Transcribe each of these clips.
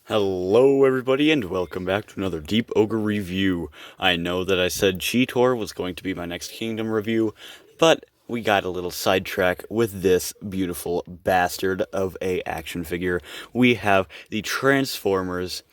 Hello everybody and welcome back to another Deep Ogre review. I know that I said Cheetor was going to be my next Kingdom review, but we got a little sidetrack with this beautiful bastard of a action figure. We have the Transformers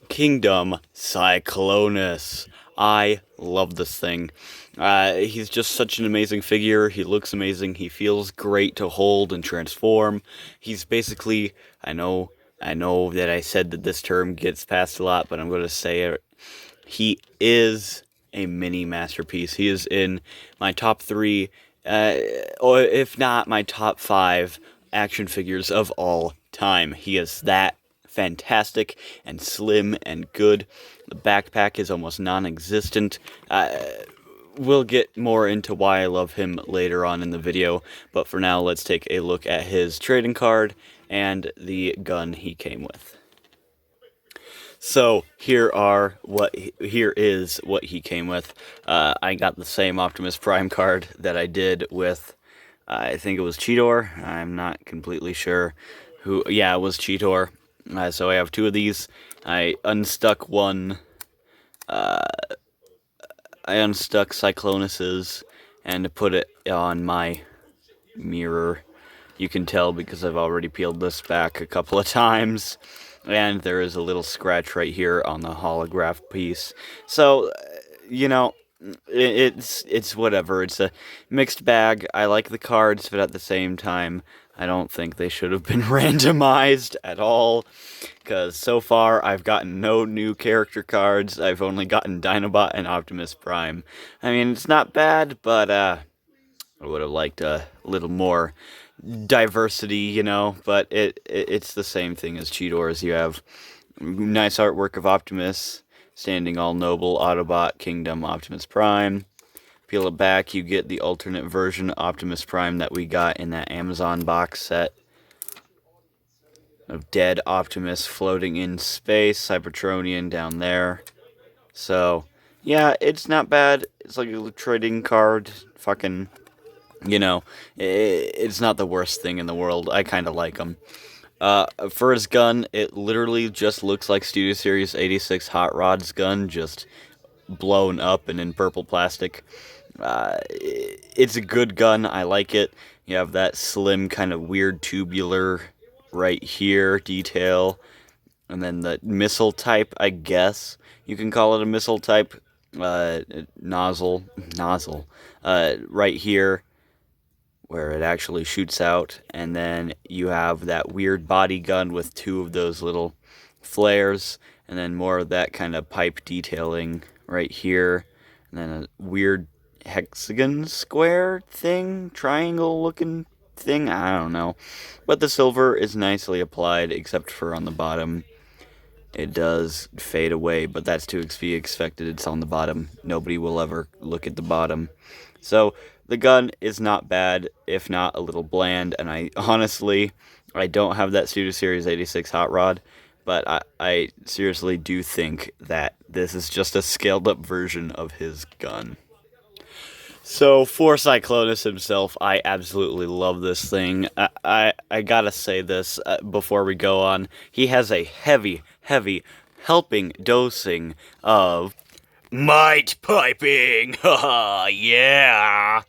Kingdom Cyclonus. I love this thing. He's just such an amazing figure. He looks amazing. He feels great to hold and transform. He's basically, I know that I said that this term gets passed a lot, but I'm going to say it. He is a mini masterpiece. He is in my top three, or if not my top five action figures of all time. He is that fantastic and slim and good. The backpack is almost non-existent. We'll get more into why I love him later on in the video, but for now, let's take a look at his trading card and the gun he came with. So here is what he came with. I got the same Optimus Prime card that I did with, I think it was Cheetor. I'm not completely sure who. Yeah, it was Cheetor. So I have two of these. I unstuck one. I unstuck Cyclonus's and put it on my mirror. You can tell because I've already peeled this back a couple of times. And there is a little scratch right here on the holograph piece. So, you know, it's whatever. It's a mixed bag. I like the cards, but at the same time, I don't think they should have been randomized at all. Because so far, I've gotten no new character cards. I've only gotten Dinobot and Optimus Prime. I mean, it's not bad, but I would have liked a little more diversity, you know, but it's the same thing as Cheetor's. You have nice artwork of Optimus, standing all noble, Autobot, Kingdom, Optimus Prime. Peel it back, you get the alternate version Optimus Prime that we got in that Amazon box set of dead Optimus floating in space, Cybertronian down there. So, yeah, it's not bad. It's like a trading card, fucking, you know, it's not the worst thing in the world. I kind of like him. For his gun, it literally just looks like Studio Series 86 Hot Rod's gun, just blown up and in purple plastic. It's a good gun. I like it. You have that slim, kind of weird tubular right here detail. And then the missile type, I guess. You can call it a missile type. Nozzle. Right here, where it actually shoots out, and then you have that weird body gun with two of those little flares, and then more of that kind of pipe detailing right here, and then a weird hexagon square thing, triangle looking thing, I don't know. But the silver is nicely applied, except for on the bottom. It does fade away, but that's to be expected. It's on the bottom. Nobody will ever look at the bottom. So the gun is not bad, if not a little bland, and I don't have that Studio Series 86 Hot Rod, but I seriously do think that this is just a scaled up version of his gun. So for Cyclonus himself, I absolutely love this thing. I gotta say this before we go on. He has a heavy helping dosing of might piping. Haha, yeah.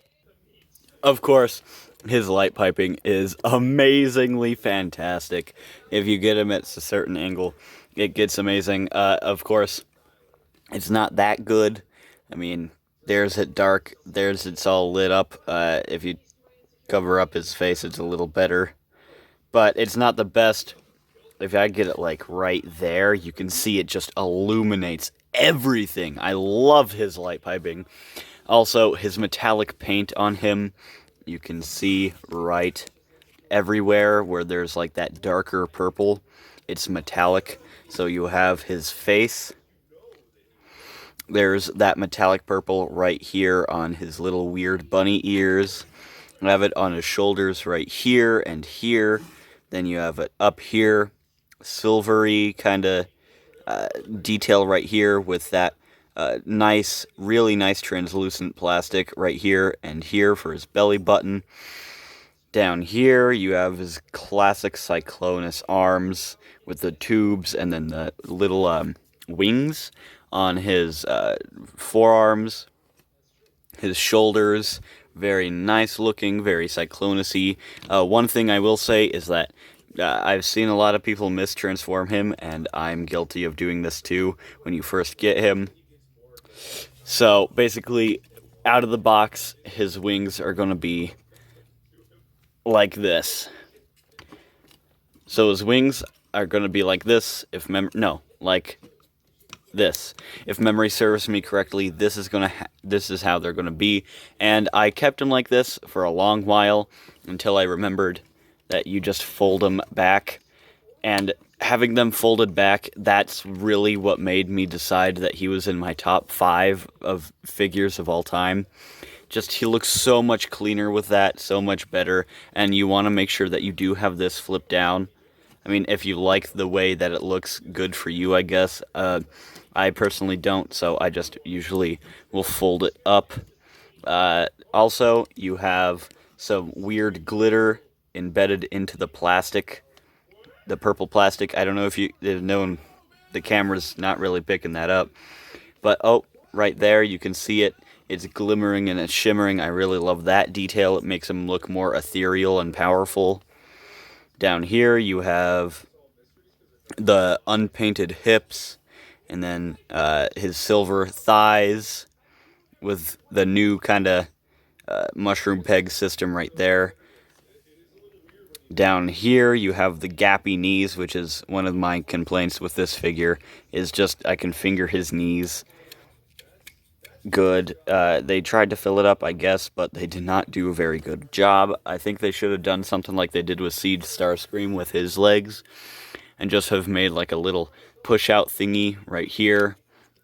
Of course, his light piping is amazingly fantastic. If you get him at a certain angle, it gets amazing. Of course, it's not that good. I mean, there's it dark, there's it's all lit up. If you cover up his face, it's a little better. But it's not the best. If I get it like right there, you can see it just illuminates everything. I love his light piping. Also, his metallic paint on him, you can see right everywhere where there's like that darker purple. It's metallic. So you have his face. There's that metallic purple right here on his little weird bunny ears. You have it on his shoulders right here and here. Then you have it up here, silvery kind of detail right here with that really nice translucent plastic right here and here for his belly button. Down here, you have his classic Cyclonus arms with the tubes and then the little wings on his forearms, his shoulders. Very nice looking, very Cyclonus-y. One thing I will say is that I've seen a lot of people mistransform him, and I'm guilty of doing this too when you first get him. So, basically, out of the box, his wings are going to be like this. So his wings are going to be like this, like this. If memory serves me correctly, this is how they're going to be. And I kept them like this for a long while until I remembered that you just fold them back. And having them folded back, that's really what made me decide that he was in my top 5 of figures of all time. Just, he looks so much cleaner with that, so much better, and you want to make sure that you do have this flipped down. I mean, if you like the way that it looks, good for you, I guess. I personally don't, so I just usually will fold it up. Also, you have some weird glitter embedded into the plastic, the purple plastic. I don't know if you've known, the camera's not really picking that up. But, oh, right there, you can see it. It's glimmering and it's shimmering. I really love that detail. It makes him look more ethereal and powerful. Down here, you have the unpainted hips, and then his silver thighs with the new kind of mushroom peg system right there. Down here, you have the gappy knees, which is one of my complaints with this figure, is just I can finger his knees good. They tried to fill it up, I guess, but they did not do a very good job. I think they should have done something like they did with Siege Starscream with his legs, and just have made like a little push-out thingy right here.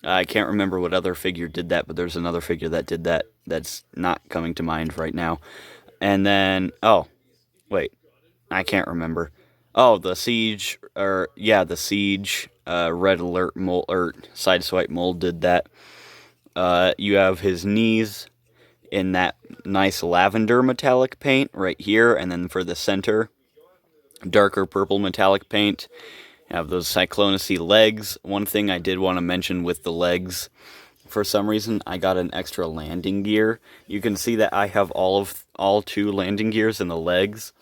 I can't remember what other figure did that, but there's another figure that did that that's not coming to mind right now. And then, oh, wait, I can't remember. Oh, the Siege, the Siege Red Alert mold, or Sideswipe mold did that. You have his knees in that nice lavender metallic paint right here, and then for the center, darker purple metallic paint. You have those Cyclonic legs. One thing I did want to mention with the legs, for some reason, I got an extra landing gear. You can see that I have all 2 landing gears in the legs.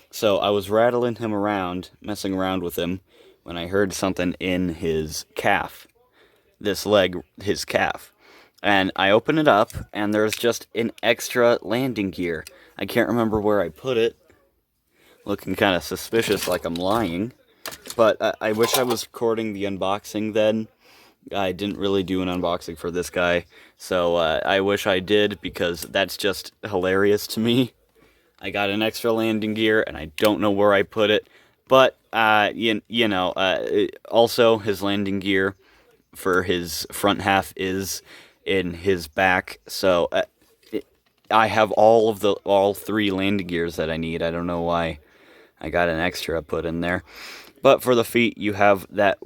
So I was rattling him around, messing around with him, when I heard something in his calf. This leg, his calf. And I open it up, and there's just an extra landing gear. I can't remember where I put it. Looking kind of suspicious, like I'm lying. But I wish I was recording the unboxing then. I didn't really do an unboxing for this guy. So I wish I did, because that's just hilarious to me. I got an extra landing gear, and I don't know where I put it. But, also his landing gear for his front half is in his back, so I have all 3 landing gears that I need. I don't know why I got an extra put in there. But for the feet, you have that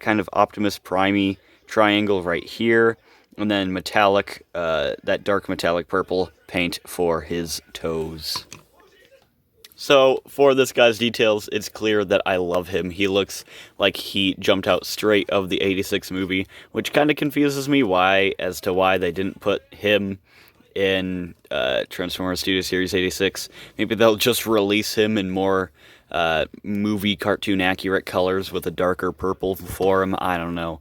kind of Optimus Prime triangle right here, and then metallic, that dark metallic purple paint for his toes. So, for this guy's details, it's clear that I love him. He looks like he jumped out straight of the 86 movie, which kind of confuses me as to why they didn't put him in Transformers Studio Series 86. Maybe they'll just release him in more movie cartoon accurate colors with a darker purple for him. I don't know.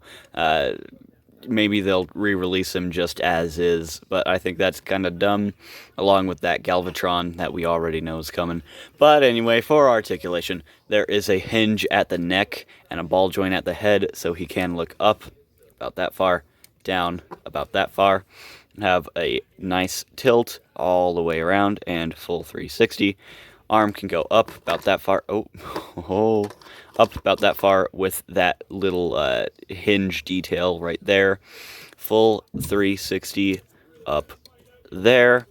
Maybe they'll re-release him just as is, but I think that's kind of dumb, along with that Galvatron that we already know is coming. But anyway, for articulation, there is a hinge at the neck and a ball joint at the head, so he can look up about that far, down about that far, have a nice tilt all the way around, and full 360. Arm can go up about that far. Up about that far with that little hinge detail right there. Full 360 up there.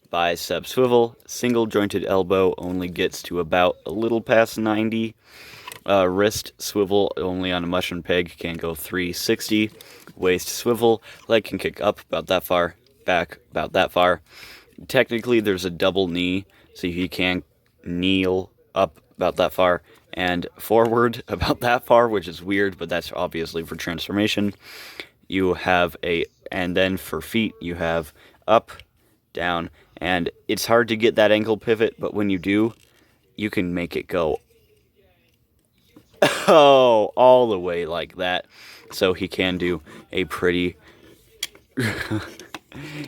Bicep swivel. Single jointed elbow only gets to about a little past 90. Wrist swivel only on a mushroom peg can go 360. Waist swivel. Leg can kick up about that far. Back about that far. Technically, there's a double knee so he can kneel up about that far and forward about that far, which is weird, but that's obviously for transformation. You have and then for feet, you have up, down, and it's hard to get that ankle pivot, but when you do, you can make it go all the way like that. So he can do a pretty...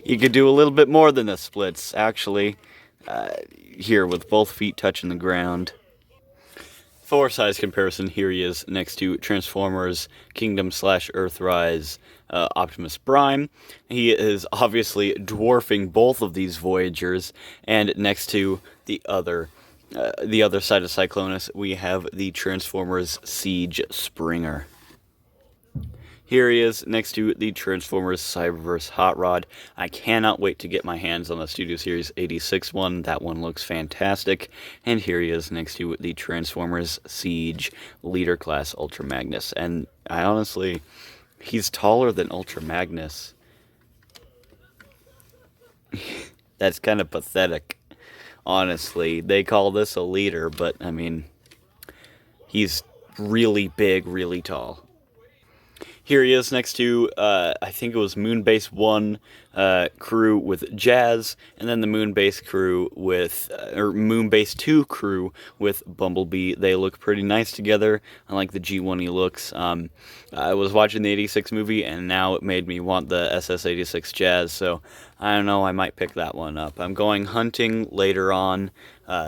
he could do a little bit more than the splits, actually. Here, with both feet touching the ground. For size comparison, here he is next to Transformers Kingdom / Earthrise Optimus Prime. He is obviously dwarfing both of these Voyagers, and next to the other side of Cyclonus, we have the Transformers Siege Springer. Here he is next to the Transformers Cyberverse Hot Rod. I cannot wait to get my hands on the Studio Series 86 one. That one looks fantastic. And here he is next to the Transformers Siege Leader Class Ultra Magnus. And I honestly, he's taller than Ultra Magnus. That's kind of pathetic. Honestly, they call this a leader, but I mean, he's really big, really tall. Here he is next to, I think it was Moonbase 1 crew with Jazz, and then the Moonbase crew with, or Moonbase 2 crew with Bumblebee. They look pretty nice together. I like the G1 he looks. I was watching the 86 movie, and now it made me want the SS86 Jazz, so I don't know, I might pick that one up. I'm going hunting later on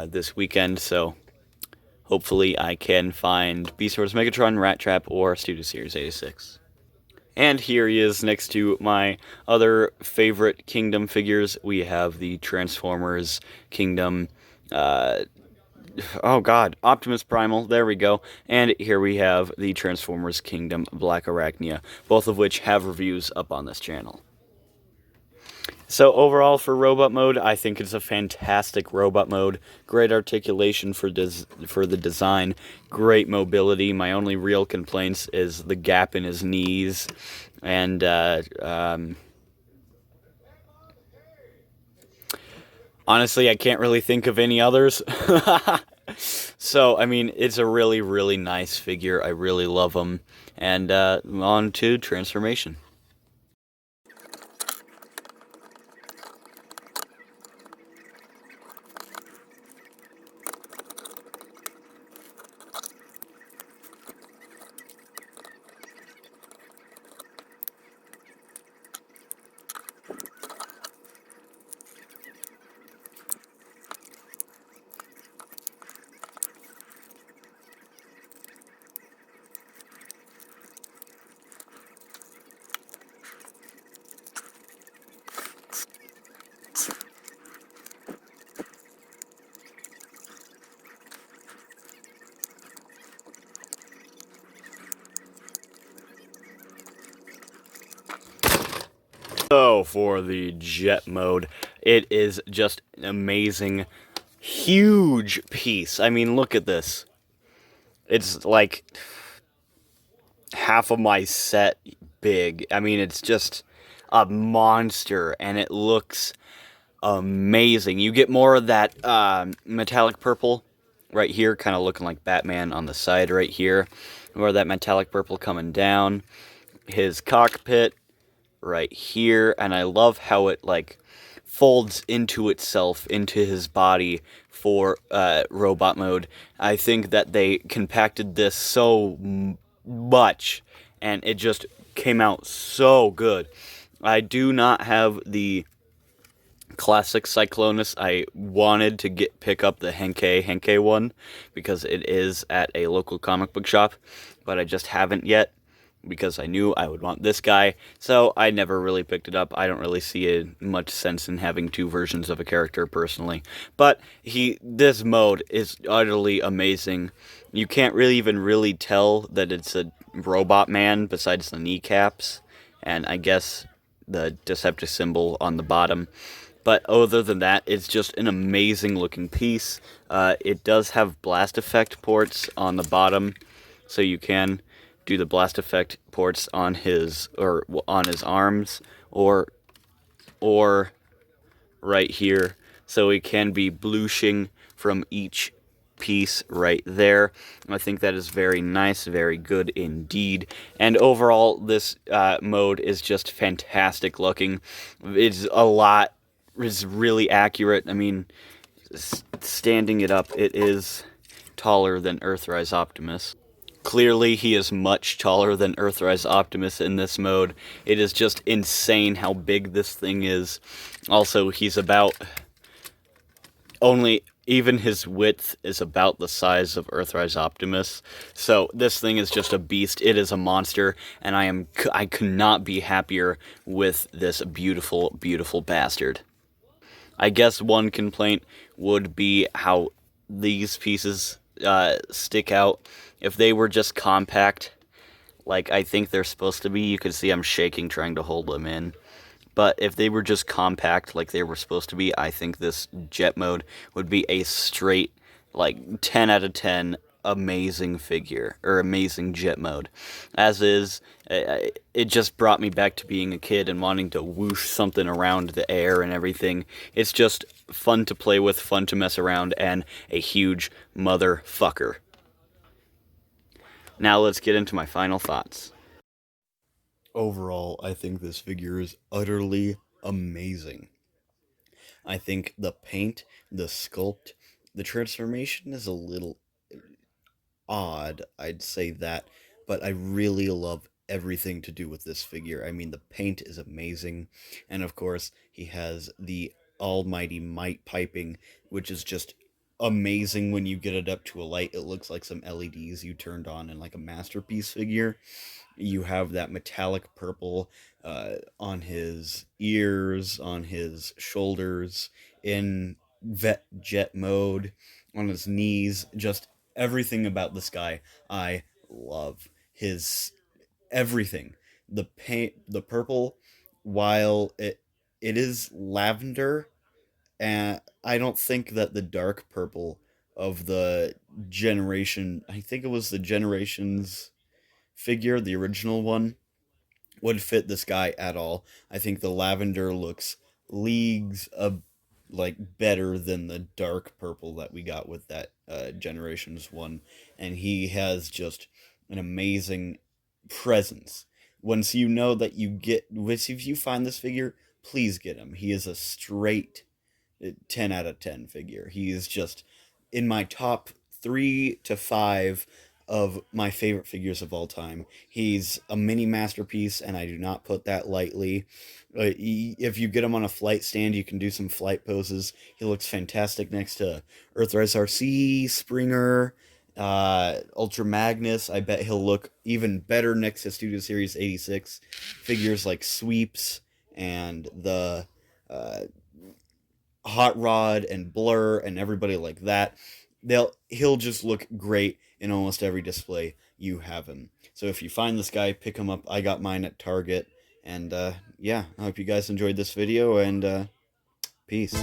this weekend, so hopefully I can find Beast Wars Megatron, Rat Trap, or Studio Series 86. And here he is next to my other favorite Kingdom figures. We have the Transformers Kingdom, Optimus Primal, there we go. And here we have the Transformers Kingdom Black Arachnia, both of which have reviews up on this channel. So overall, for robot mode, I think it's a fantastic robot mode. Great articulation for the design. Great mobility. My only real complaints is the gap in his knees. And, honestly, I can't really think of any others. So, I mean, it's a really, really nice figure. I really love him. And on to transformation. So, for the jet mode, it is just an amazing, huge piece. I mean, look at this. It's like half of my set big. I mean, it's just a monster, and it looks amazing. You get more of that metallic purple right here, kind of looking like Batman on the side right here. More of that metallic purple coming down. His cockpit right here, and I love how it like folds into itself into his body for robot mode. I think that they compacted this so much, and it just came out so good. I do not have the classic Cyclonus. I wanted to pick up the Henkei one because it is at a local comic book shop, but I just haven't yet, because I knew I would want this guy, so I never really picked it up. I don't really see much sense in having two versions of a character, personally. But this mode is utterly amazing. You can't even really tell that it's a robot man, besides the kneecaps, and I guess the Deceptive symbol on the bottom. But other than that, it's just an amazing looking piece. It does have blast effect ports on the bottom, so you can do the blast effect ports on his arms or right here. so he can be blushing from each piece right there. I think that is very nice, very good indeed. And overall, this mode is just fantastic looking. It's a lot, is really accurate. I mean, standing it up, it is taller than Earthrise Optimus. Clearly, he is much taller than Earthrise Optimus in this mode. It is just insane how big this thing is. Also, he's about only even his width is about the size of Earthrise Optimus. So this thing is just a beast. It is a monster, and I could not be happier with this beautiful, beautiful bastard. I guess one complaint would be how these pieces stick out. If they were just compact, like I think they're supposed to be, you could see I'm shaking trying to hold them in. But if they were just compact like they were supposed to be, I think this jet mode would be a straight, like, 10 out of 10 amazing figure, or amazing jet mode. As is, it just brought me back to being a kid and wanting to whoosh something around the air and everything. It's just fun to play with, fun to mess around, and a huge motherfucker. Now let's get into my final thoughts. Overall, I think this figure is utterly amazing. I think the paint, the sculpt, the transformation is a little odd, I'd say that, but I really love everything to do with this figure. I mean, the paint is amazing, and of course, he has the almighty might piping, which is just amazing when you get it up to a light. It looks like some LEDs you turned on in like a masterpiece figure. You have that metallic purple on his ears, on his shoulders, in jet mode, on his knees. Just everything about this guy I love. His everything. The paint, the purple, while it is lavender, and I don't think that the dark purple of the generation, I think it was the generations figure, the original one, would fit this guy at all. I think the lavender looks leagues of like better than the dark purple that we got with that generations one, and he has just an amazing presence. Once you know that you get, once if you find this figure, please get him. He is a straight 10 out of 10 figure. He is just in my top 3 to 5 of my favorite figures of all time. He's a mini masterpiece, and I do not put that lightly. If you get him on a flight stand, you can do some flight poses. He looks fantastic next to Earthrise RC, Springer, Ultra Magnus. I bet he'll look even better next to Studio Series 86 figures like Sweeps and the Hot Rod and Blur and everybody like that. He'll just look great in almost every display you have him. So if you find this guy, pick him up. I got mine at Target. And yeah, I hope you guys enjoyed this video, and peace.